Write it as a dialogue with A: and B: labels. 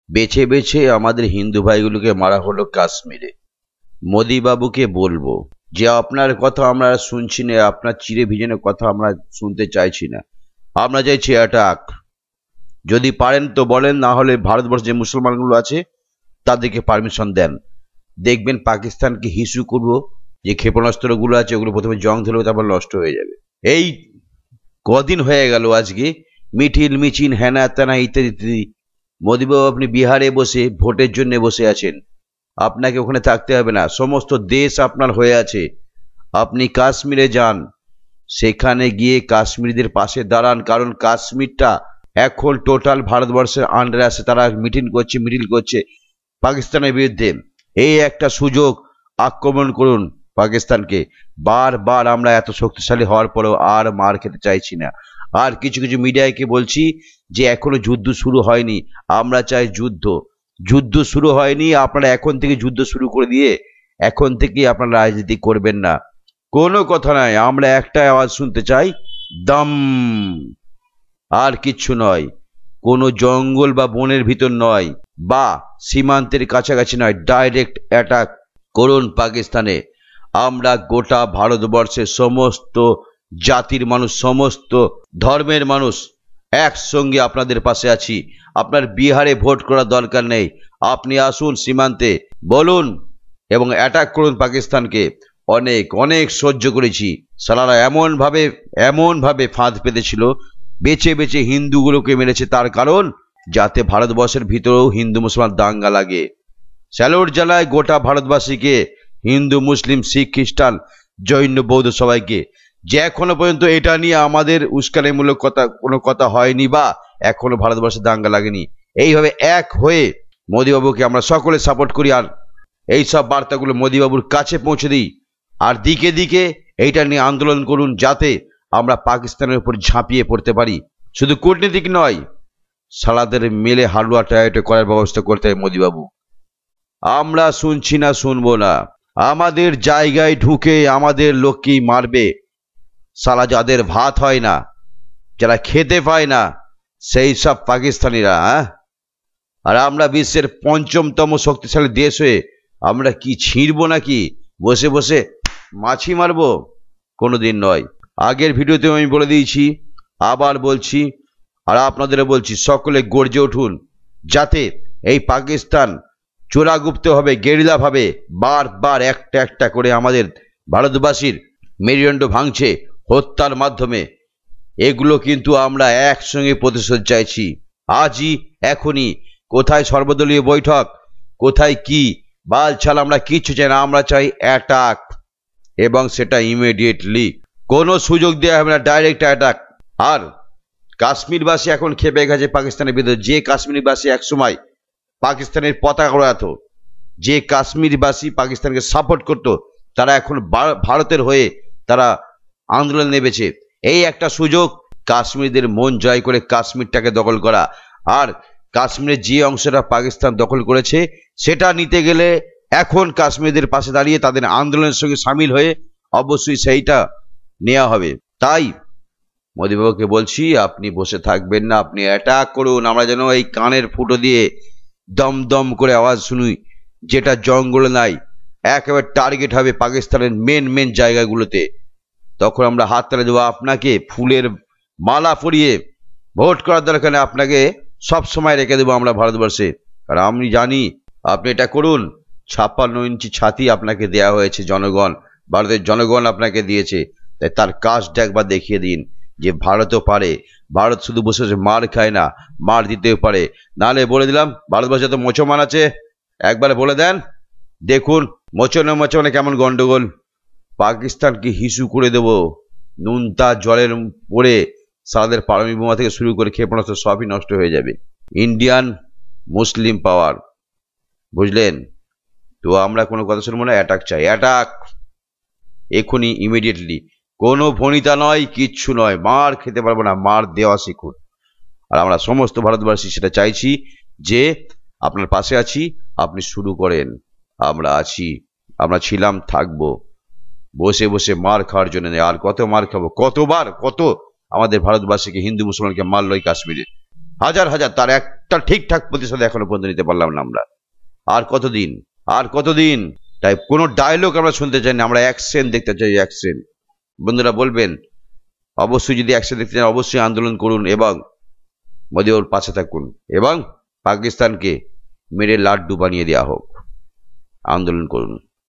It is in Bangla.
A: বেছে বেছে আমাদের হিন্দু ভাইগুলোকে মারা হলো কাশ্মীরে। মোদি বাবুকে বলবো যে আপনার কথা আমরা শুনছি না, আপনার চিরে ভিজনের কথা আমরা শুনতে চাইছি না, আমরা চাইছি অ্যাটাক। যদি পারেন তো বলেন, না হলে ভারতবর্ষে যে মুসলমানগুলো আছে তাদেরকে পারমিশন দেন। দেখবেন পাকিস্তানকে হিসু করবো, যে ক্ষেপণাস্ত্রগুলো আছে ওগুলো প্রথমে জং ধরবে, তারপর নষ্ট হয়ে যাবে। এই কদিন হয়ে গেল আজকে মিছিল মিছিল হেনা তেনা ইত্যাদি ইত্যাদি। মোদিবাবু আপনি বিহারে বসে ভোটের জন্য বসে আছেন, আপনাকে ওখানে থাকতে হবে না, সমস্ত দেশ আপনার হয়ে আছে। আপনি কাশ্মীরে যান, সেখানে গিয়ে কাশ্মীরিদের পাশে দাঁড়ান, কারণ কাশ্মীরটা এখন টোটাল ভারতবর্ষের আন্ডারে আছে। তারা মিটিং করছে পাকিস্তানের বিরুদ্ধে। এই একটা সুযোগ, আক্রমণ করুন পাকিস্তানকে। বারবার আমরা এত শক্তিশালী হওয়ার পরেও আর মার খেতে চাইছি না। আর কিছু কিছু মিডিয়াকে বলছি যে এখনো যুদ্ধ শুরু হয়নি, আমরা চাই যুদ্ধ। যুদ্ধ শুরু হয়নি, আপনারা এখন থেকে যুদ্ধ শুরু করে দিয়ে এখন থেকেই আপনারা রাজনীতি করবেন না, কোনো কথা নাই। আমরা একটা আওয়াজ শুনতে চাই, দম, আর কিচ্ছু নয়। কোনো জঙ্গল বা বনের ভিতর নয়, বা সীমান্তের কাছাকাছি নয়, ডাইরেক্ট অ্যাটাক করুন পাকিস্তানে। আমরা গোটা ভারতবর্ষের সমস্ত জাতির মানুষ, সমস্ত ধর্মের মানুষ একসঙ্গে আপনাদের পাশে আছি। আপনার বিহারে ভোট করার দরকার নেই, আপনি আসুন সীমান্তে বলুন এবং অ্যাটাক করুন পাকিস্তানকে। অনেক অনেক সহ্য করেছি, সালারা এমন ভাবে ফাঁদ পেতেছিল, বেছে বেছে হিন্দুগুলোকে মেরেছে, তার কারণ যাতে ভারতবর্ষের ভিতরেও হিন্দু মুসলমান দাঙ্গা লাগে। স্যালুট জানায় গোটা ভারতবাসীকে, হিন্দু মুসলিম শিখ খ্রিস্টান জৈন বৌদ্ধ সবাইকে, যে এখনো পর্যন্ত এটা নিয়ে আমাদের উস্কানিমূলক কোনো কথা হয়নি বা এখনো ভারতবর্ষে দাঙ্গা লাগেনি। এইভাবে এক হয়ে মোদিবাবুকে আমরা সকলে সাপোর্ট করি, আর এইসব বার্তাগুলো মোদিবাবুর কাছে পৌঁছে দিই। আর দিকে দিকে এইটা নিয়ে আন্দোলন করুন, যাতে আমরা পাকিস্তানের উপর ঝাঁপিয়ে পড়তে পারি। শুধু কূটনীতিক নয়, সালাদের মেলে হালুয়া টায়াটে করার ব্যবস্থা করতে হয় মোদিবাবু। আমরা শুনছি না, শুনবো না। আমাদের জায়গায় ঢুকে আমাদের লোককেই মারবে। সালা যাদের ভাত হয় না, যারা খেতে পায় না, সেই সব পাকিস্তানিরা। আর আমরা বিশ্বের ৫ম শক্তিশালী দেশ হয়ে আমরা কি ছিঁড়বো নাকি বসে বসে মাছি মারবো? কোনোদিন নয়। আগের ভিডিওতে আমি বলে দিয়েছি, আবার বলছি, আর আপনাদের বলছি, সকলে গর্জে উঠুন, যাতে এই পাকিস্তান চোরাগুপ্ত ভাবে, গেরিলা ভাবে বারবার একটা একটা করে আমাদের ভারতবাসীর মেরুদণ্ড ভাঙছে হত্যার মাধ্যমে। এগুলো কিন্তু আমরা একসঙ্গে প্রতিশোধ চাইছি, আজই, এখনই। কোথায় সর্বদলীয় বৈঠক, কোথায় কি বালছাল, আমরা কিচ্ছু চাই না। আমরা চাই অ্যাটাক, এবং সেটা ইমিডিয়েটলি। কোনো সুযোগ দেওয়া হবে না, ডাইরেক্ট অ্যাটাক। আর কাশ্মীরবাসী এখন খেপে গেছে পাকিস্তানের বিরুদ্ধে। যে কাশ্মীরবাসী একসময় পাকিস্তানের পতাকা ওড়াতো, যে কাশ্মীরবাসী পাকিস্তানকে সাপোর্ট করত, তারা এখন ভারতের হয়ে তারা আন্দোলন নেমেছে। এই একটা সুযোগ কাশ্মীরদের মন জয় করে কাশ্মীরটাকে দখল করা। আর কাশ্মীরের যে অংশটা পাকিস্তান দখল করেছে সেটা নিতে গেলে এখন কাশ্মীরদের পাশে দাঁড়িয়ে তাদের আন্দোলনের সঙ্গে সামিল হয়ে অবশ্যই সেইটা নেওয়া হবে। তাই মোদিবাবুকে বলছি, আপনি বসে থাকবেন না, আপনি অ্যাটাক করুন। আমরা যেন এই কানের ফুটো দিয়ে দম দম করে আওয়াজ শুনি, যেটা জঙ্গলে নাই, একেবারে টার্গেট হবে পাকিস্তানের মেন জায়গাগুলোতে। তখন আমরা হাত তালে দেবো, আপনাকে ফুলের মালা পরিয়ে ভোট করার দরকার নেই, আপনাকে সব সময় রেখে দেবো আমরা ভারতবর্ষে। আর আমি জানি আপনি এটা করুন। ৫৬ ইঞ্চি ছাতি আপনাকে দেয়া হয়েছে জনগণ, ভারতের জনগণ আপনাকে দিয়েছে। তাই তার কাজটা একবার দেখিয়ে দিন যে ভারতও পারে। ভারত শুধু বসে বসে মার খায় না, মার দিতেও পারে। নাহলে বলে দিলাম, ভারতবর্ষে তো মোচমান আছে, একবার বলে দেন, দেখুন মোচনে কেমন গন্ডগোল। পাকিস্তানকে হিসু করে দেব, নুনতা জলের পড়ে সালাদের পারমাণবিক বোমা থেকে শুরু করে ক্ষেপণাস্ত্র সবই নষ্ট হয়ে যাবে। ইন্ডিয়ান মুসলিম পাওয়ার, বুঝলেন তো? আমরা কোনো কথা শুনবো না, অ্যাটাক চাই, অ্যাটাক এখনই, ইমিডিয়েটলি। কোনো ভনিতা নয়, কিচ্ছু নয়। মার খেতে পারবো না, মার দেওয়া শিখুন। আর আমরা সমস্ত ভারতবাসী সেটা চাইছি, যে আপনার পাশে আছি, আপনি শুরু করেন। আমরা আছি, আমরা ছিলাম, থাকবো। বসে বসে মার খাওয়ার জন্য নেই। আর কত মার খাবো, কতবার, কত আমাদের ভারতবাসীকে, হিন্দু মুসলমানকে মারল এই কাশ্মীরে। হাজার হাজার, তার একটা ঠিকঠাক প্রতিশোধ এখনো পর্যন্ত নিতে পারলাম না আমরা। আর কতদিন, আর কতদিন? তাই কোনো ডায়লগ আমরা শুনতে চাই না, আমরা অ্যাকশন দেখতে চাই, অ্যাকশন। বন্ধুরা বলবেন, অবশ্যই যদি অ্যাকশন দেখতে চান অবশ্যই আন্দোলন করুন এবং মোদি ওর পাশে থাকুন এবং পাকিস্তানকে মেরে লাড্ডু বানিয়ে দেওয়া হোক। আন্দোলন করুন।